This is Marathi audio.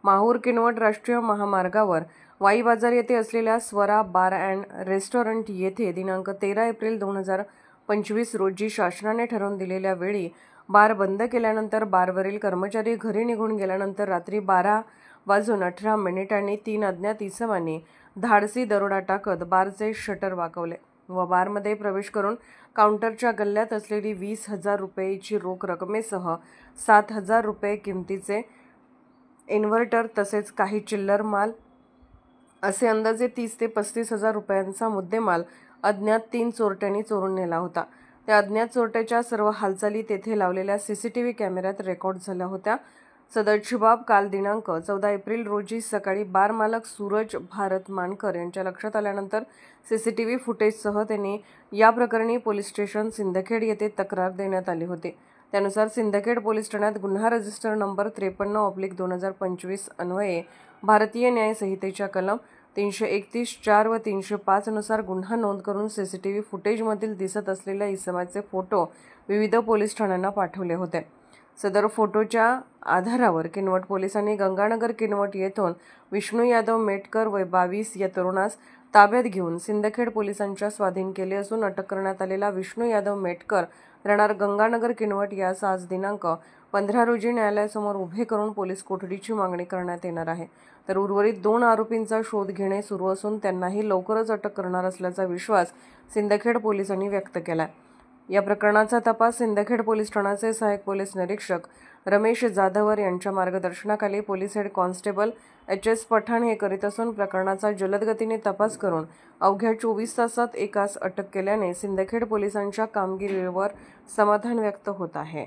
माहूर किनवट राष्ट्रीय महामार्गावर वाई बाजार येथे असलेल्या स्वरा बार अँड रेस्टॉरंट येथे दिनांक 13 एप्रिल 2025 रोजी शासनाने ठरवून दिलेल्या वेळी बार बंद केल्यानंतर बारवरील कर्मचारी घरी निघून गेल्यानंतर रात्री 12:18 3 अज्ञात इसमांनी धाडसी दरोडा टाकत बारचे शटर वाकवले व बारमध्ये प्रवेश करून काउंटरच्या गल्ल्यात असलेली 20,000 रुपयेची रोख रकमेसह 7,000 रुपये किमतीचे इन्व्हर्टर तसेच काही चिल्लर माल असे अंदाजे 30 ते 35,000 रुपयांचा मुद्देमाल अज्ञात 3 चोरट्यांनी चोरून नेला होता। त्या अज्ञात चोरट्याच्या सर्व हालचाली तेथे लावलेल्या सीसीटीव्ही कॅमेऱ्यात रेकॉर्ड झाल्या होत्या। सदरची बाब काल दिनांक 14 एप्रिल रोजी सकाळी बार मालक सूरज भारत मानकर यांच्या लक्षात आल्यानंतर सीसीटीव्ही फुटेजसह त्यांनी या प्रकरणी पोलीस स्टेशन सिंदखेड येथे तक्रार देण्यात आली होती। त्यानुसार सिंदखेड पोलीस ठाण्यात गुन्हा रजिस्टर नंबर 53/2025 अन्वये भारतीय न्याय संहितेच्या कलम 331(4) व 305 नुसार गुन्हा नोंद करून सीसीटीव्ही फुटेजमधील दिसत असलेल्या इसमाचे फोटो विविध पोलीस ठाण्यांना पाठवले होते। सदर फोटोच्या आधारावर किनवट पोलिसांनी गंगानगर किनवट येथून विष्णू यादव मेटकर वय 22 या तरुणास ताब्यात घेऊन सिंदखेड पोलिसांच्या स्वाधीन केले असून अटक करण्यात आलेला विष्णू यादव मेटकर राहणार गंगानगर किनवट यास आज दिनांक 15 रोजी न्यायालयासमोर उभे करून पोलीस कोठडीची मागणी करण्यात येणार आहे। तर उर्वरित 2 आरोपींचा शोध घेणे सुरू असून त्यांनाही लवकरच अटक करणार असल्याचा विश्वास सिंदखेड पोलिसांनी व्यक्त केला। या प्रकरणाचा तपास सिंदखेड पोलीस ठाण्याचे सहाय्यक पोलीस निरीक्षक रमेश जाधवर यांच्या मार्गदर्शनाखाली police head constable HS Pathan हे करीत असून प्रकरणाचा जलद गतीने तपास करून अवघ्या 24 तासात एकास अटक केल्याने सिंदखेड पोलिसांच्या कामगिरीवर समाधान व्यक्त होत आहे।